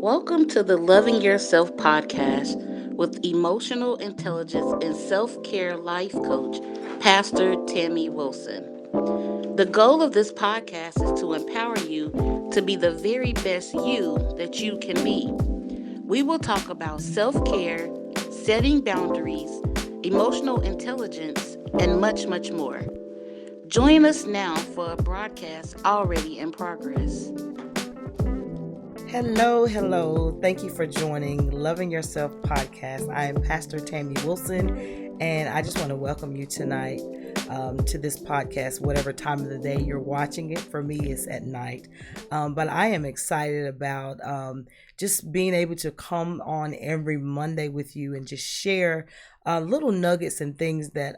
Welcome to the Loving Yourself podcast with emotional intelligence and self care life coach, Pastor Tammy Wilson. The goal of this podcast is to empower you to be the very best you that you can be. We will talk about self care, setting boundaries, emotional intelligence, and much, much more. Join us now for a broadcast already in progress. Hello. Thank you for joining Loving Yourself podcast. I am Pastor Tammy Wilson, and I just want to welcome you tonight to this podcast, whatever time of the day you're watching it. For me, it's at night. But I am excited about just being able to come on every Monday with you and just share little nuggets and things that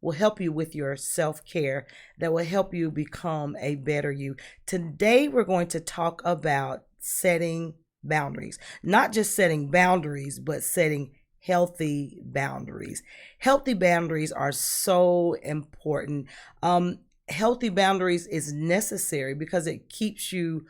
will help you with your self-care, that will help you become a better you. Today, we're going to talk about setting boundaries, not just setting boundaries, but setting healthy boundaries. Healthy boundaries are so important. Healthy boundaries is necessary because it keeps you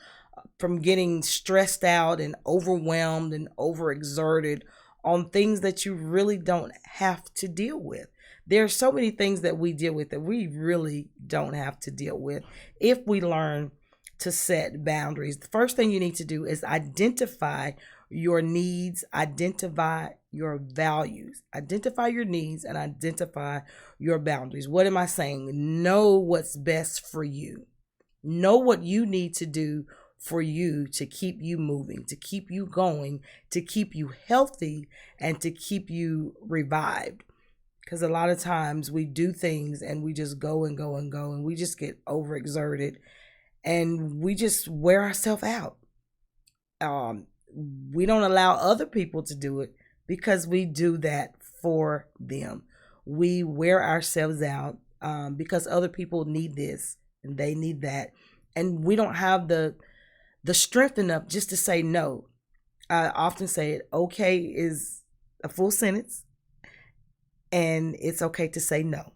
from getting stressed out and overwhelmed and overexerted on things that you really don't have to deal with. There are so many things that we deal with that we really don't have to deal with if we learn to set boundaries. The first thing you need to do is identify your needs, identify your values, identify your needs, and identify your boundaries. What am I saying? Know what's best for you. Know what you need to do for you to keep you moving, to keep you going, to keep you healthy, and to keep you revived. Because a lot of times we do things and we just go and go and go, and we just get overexerted. And we just wear ourselves out. We don't allow other people to do it because we do that for them. We wear ourselves out because other people need this and they need that. And we don't have the strength enough just to say no. I often say it, okay is a full sentence, and it's okay to say no.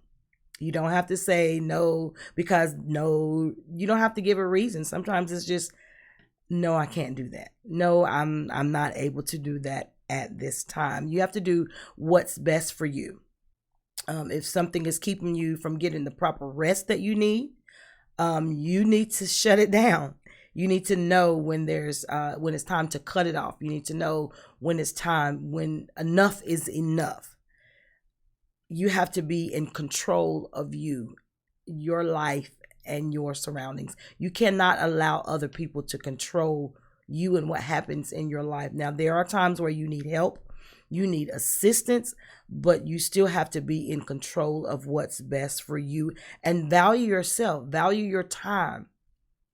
You don't have to say no because no, you don't have to give a reason. Sometimes it's just, no, I can't do that. No, I'm not able to do that at this time. You have to do what's best for you. If something is keeping you from getting the proper rest that you need to shut it down. You need to know when it's time to cut it off. You need to know when enough is enough. You have to be in control of your life, and your surroundings. You cannot allow other people to control you and what happens in your life. Now, there are times where you need help, you need assistance, but you still have to be in control of what's best for you, and value yourself, value your time,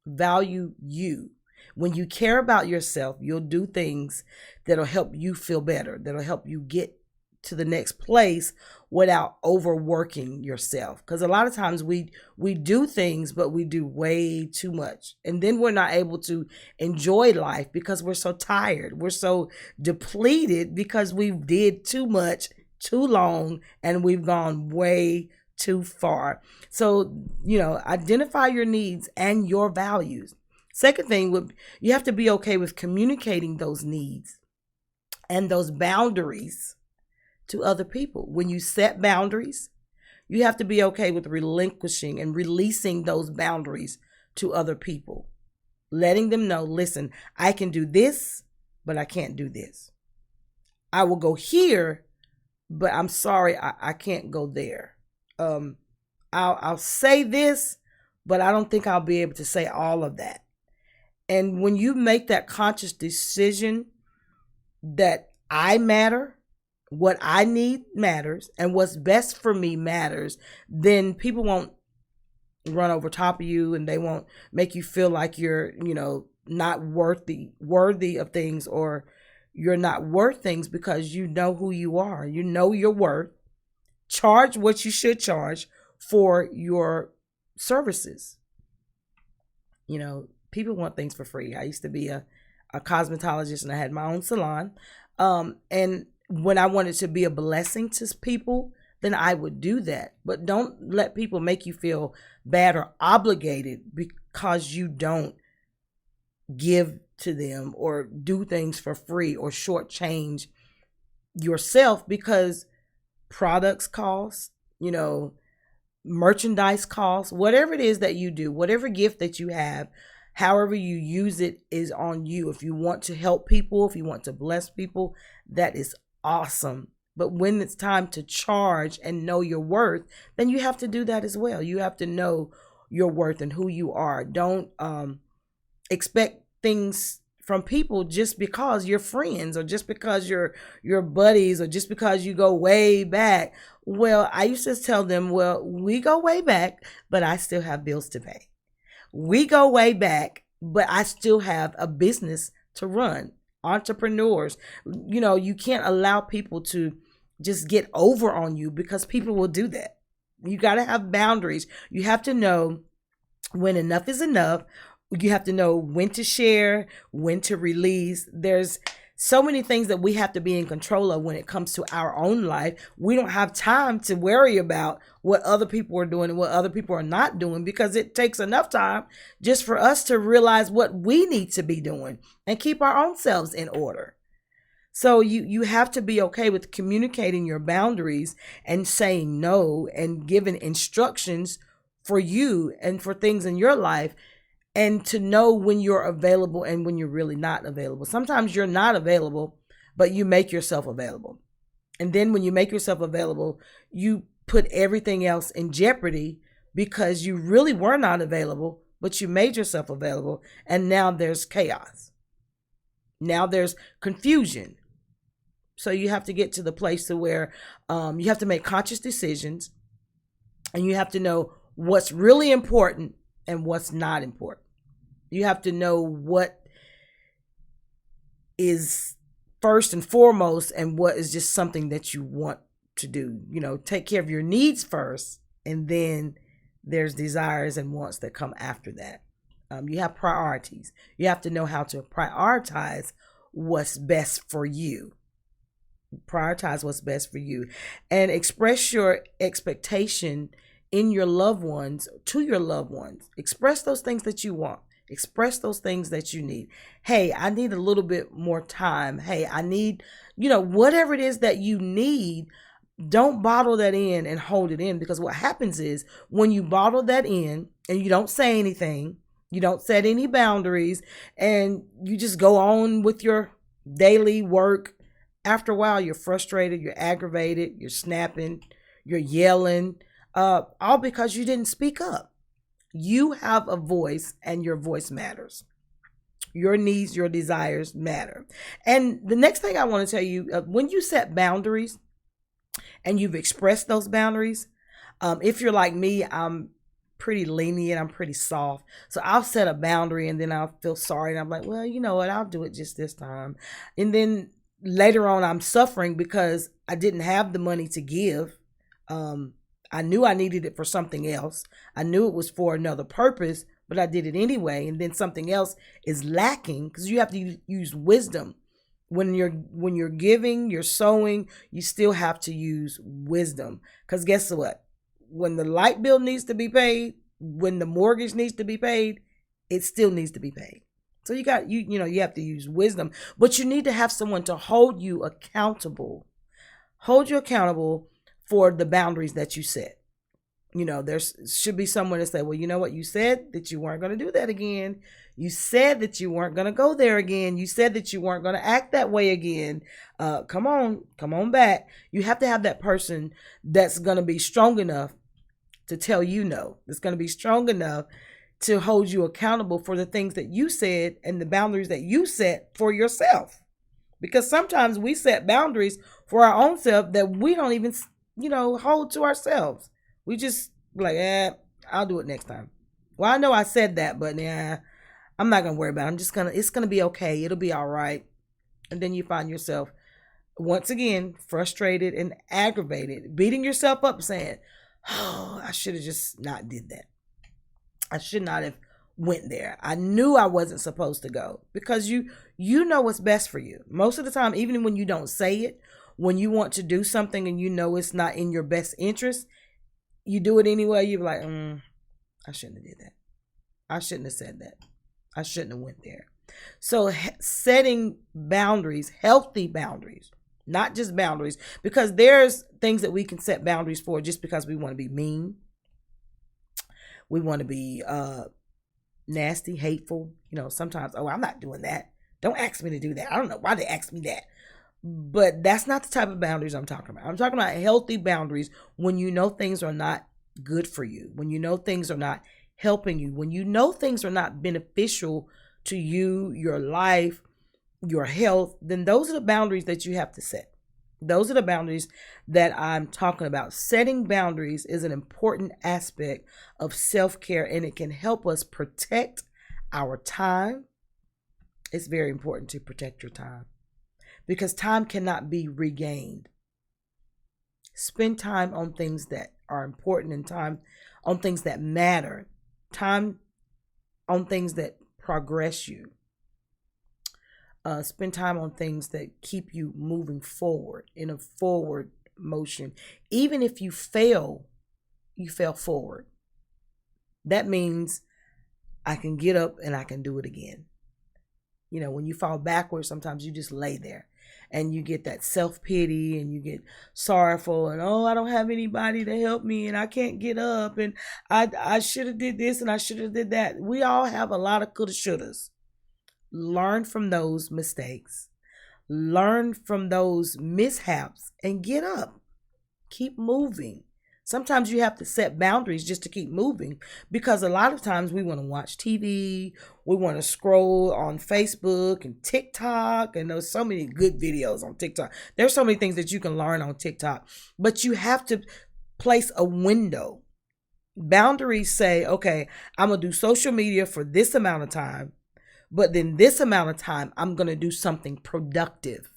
value you. When you care about yourself, you'll do things that'll help you feel better, that'll help you get to the next place without overworking yourself. Because a lot of times we do things, but we do way too much, and then we're not able to enjoy life because we're so tired, we're so depleted because we did too much too long, and we've gone way too far. So identify your needs and your values. Second thing, you have to be okay with communicating those needs and those boundaries to other people. When you set boundaries, you have to be okay with relinquishing and releasing those boundaries to other people. Letting them know, listen, I can do this, but I can't do this. I will go here, but I'm sorry, I can't go there. I'll say this, but I don't think I'll be able to say all of that. And when you make that conscious decision that I matter, what I need matters, and what's best for me matters, then people won't run over top of you, and they won't make you feel like you're, not worthy of things, or you're not worth things, because you know who you are. You know your worth. Charge what you should charge for your services. People want things for free. I used to be a cosmetologist, and I had my own salon. And when I wanted to be a blessing to people, then I would do that. But don't let people make you feel bad or obligated because you don't give to them or do things for free or shortchange yourself, because products cost, merchandise costs, whatever it is that you do, whatever gift that you have, however you use it is on you. If you want to help people, if you want to bless people, that is awesome. But when it's time to charge and know your worth, then you have to do that as well. You have to know your worth and who you are. Don't expect things from people just because you're friends or just because you're buddies or just because you go way back. Well, I used to tell them, well, we go way back, but I still have bills to pay. We go way back, but I still have a business to run. Entrepreneurs, you can't allow people to just get over on you, because people will do that. You got to have boundaries. You have to know when enough is enough. You have to know when to share, when to release. There's so many things that we have to be in control of when it comes to our own life. We don't have time to worry about what other people are doing and what other people are not doing, because it takes enough time just for us to realize what we need to be doing and keep our own selves in order. So you have to be okay with communicating your boundaries and saying no and giving instructions for you and for things in your life, and to know when you're available and when you're really not available. Sometimes you're not available, but you make yourself available. And then when you make yourself available, you put everything else in jeopardy because you really were not available, but you made yourself available. And now there's chaos. Now there's confusion. So you have to get to the place to where you have to make conscious decisions, and you have to know what's really important and what's not important. You have to know what is first and foremost and what is just something that you want to do. Take care of your needs first, and then there's desires and wants that come after that. You have priorities. You have to know how to prioritize what's best for you. Prioritize what's best for you, and express your expectation in your loved ones, to your loved ones. Express those things that you want. Express those things that you need. Hey, I need a little bit more time. Hey, I need, whatever it is that you need. Don't bottle that in and hold it in, because what happens is when you bottle that in and you don't say anything, you don't set any boundaries, and you just go on with your daily work, after a while you're frustrated, you're aggravated, you're snapping, you're yelling, all because you didn't speak up. You have a voice, and your voice matters. Your needs, your desires matter. And the next thing I want to tell you, when you set boundaries and you've expressed those boundaries, if you're like me, I'm pretty lenient, I'm pretty soft. So I'll set a boundary and then I'll feel sorry. And I'm like, well, you know what? I'll do it just this time. And then later on, I'm suffering because I didn't have the money to give. I knew I needed it for something else. I knew it was for another purpose, but I did it anyway. And then something else is lacking, because you have to use wisdom. When you're giving, you're sowing, you still have to use wisdom. Because guess what? When the light bill needs to be paid, when the mortgage needs to be paid, it still needs to be paid. So you have to use wisdom, but you need to have someone to hold you accountable. Hold you accountable for the boundaries that you set. There should be someone to say, well, you know what? You said that you weren't going to do that again. You said that you weren't going to go there again. You said that you weren't going to act that way again. Come on back. You have to have that person that's going to be strong enough to tell you no. That's going to be strong enough to hold you accountable for the things that you said and the boundaries that you set for yourself. Because sometimes we set boundaries for our own self that we don't even, hold to ourselves. We just like, I'll do it next time. Well, I know I said that, but I'm not going to worry about it. It's going to be okay. It'll be all right. And then you find yourself once again frustrated and aggravated, beating yourself up saying, oh, I should have just not did that. I should not have went there. I knew I wasn't supposed to go, because you know what's best for you. Most of the time, even when you don't say it, when you want to do something and you know it's not in your best interest, you do it anyway. You're like, I shouldn't have did that. I shouldn't have said that. I shouldn't have went there. So setting boundaries, healthy boundaries, not just boundaries, because there's things that we can set boundaries for just because we want to be mean. We want to be nasty, hateful. Sometimes, oh, I'm not doing that. Don't ask me to do that. I don't know why they asked me that. But that's not the type of boundaries I'm talking about. I'm talking about healthy boundaries when you know things are not good for you, when you know things are not helping you, when you know things are not beneficial to you, your life, your health, then those are the boundaries that you have to set. Those are the boundaries that I'm talking about. Setting boundaries is an important aspect of self-care, and it can help us protect our time. It's very important to protect your time because time cannot be regained. Spend time on things that are important and time on things that matter. Time on things that progress you. Spend time on things that keep you moving forward in a forward motion. Even if you fail forward. That means I can get up and I can do it again. When you fall backwards, sometimes you just lay there and you get that self-pity and you get sorrowful and, oh, I don't have anybody to help me and I can't get up and I should have did this and I should have did that. We all have a lot of coulda, shouldas. Learn from those mistakes. Learn from those mishaps and get up. Keep moving. Sometimes you have to set boundaries just to keep moving because a lot of times we want to watch TV, we want to scroll on Facebook and TikTok, and there's so many good videos on TikTok. There's so many things that you can learn on TikTok, but you have to place a window. Boundaries say, okay, I'm going to do social media for this amount of time, but then this amount of time, I'm going to do something productive.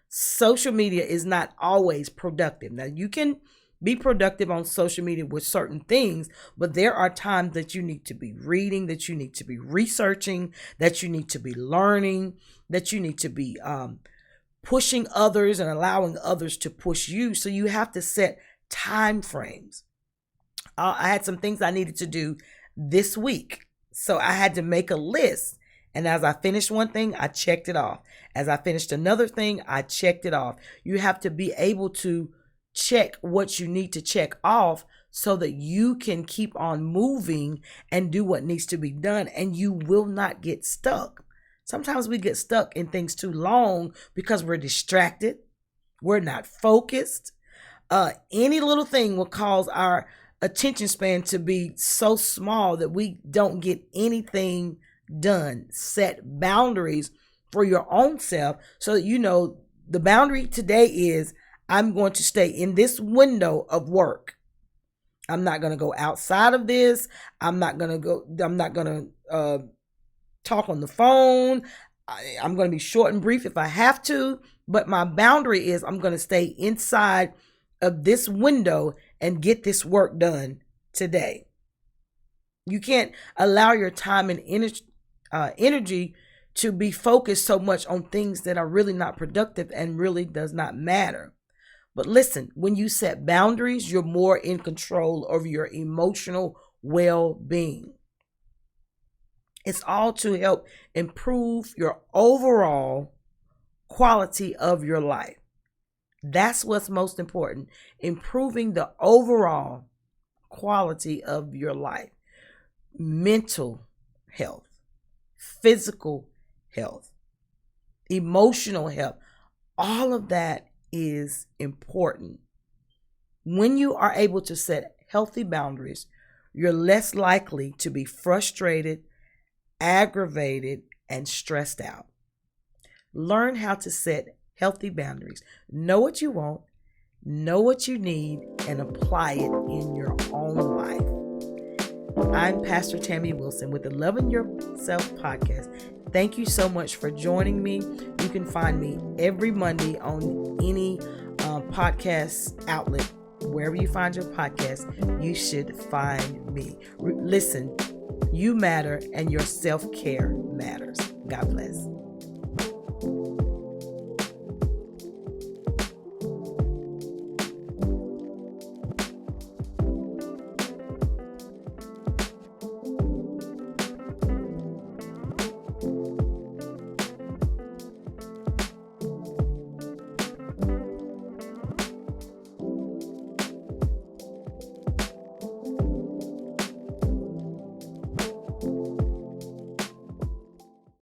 Social media is not always productive. Now, you can be productive on social media with certain things, but there are times that you need to be reading, that you need to be researching, that you need to be learning, that you need to be pushing others and allowing others to push you. So you have to set time frames. I had some things I needed to do this week. So I had to make a list. And as I finished one thing, I checked it off. As I finished another thing, I checked it off. You have to be able to check what you need to check off so that you can keep on moving and do what needs to be done, and you will not get stuck. Sometimes we get stuck in things too long because we're distracted. We're not focused. Any little thing will cause our attention span to be so small that we don't get anything done. Set boundaries for your own self so that the boundary today is I'm going to stay in this window of work. I'm not going to go outside of this. I'm not going to talk on the phone. I'm going to be short and brief if I have to, but my boundary is I'm going to stay inside of this window and get this work done today. You can't allow your time and energy to be focused so much on things that are really not productive and really does not matter. But listen, when you set boundaries, you're more in control of your emotional well-being. It's all to help improve your overall quality of your life. That's what's most important, improving the overall quality of your life. Mental health, physical health, emotional health, all of that is important. When you are able to set healthy boundaries, you're less likely to be frustrated, aggravated, and stressed out. Learn how to set healthy boundaries. Know what you want, know what you need, and apply it in your own life. I'm Pastor Tammy Wilson with the Loving Yourself podcast. Thank you so much for joining me. You can find me every Monday on any podcast outlet. Wherever you find your podcast, you should find me. Listen, you matter and your self-care matters. God bless.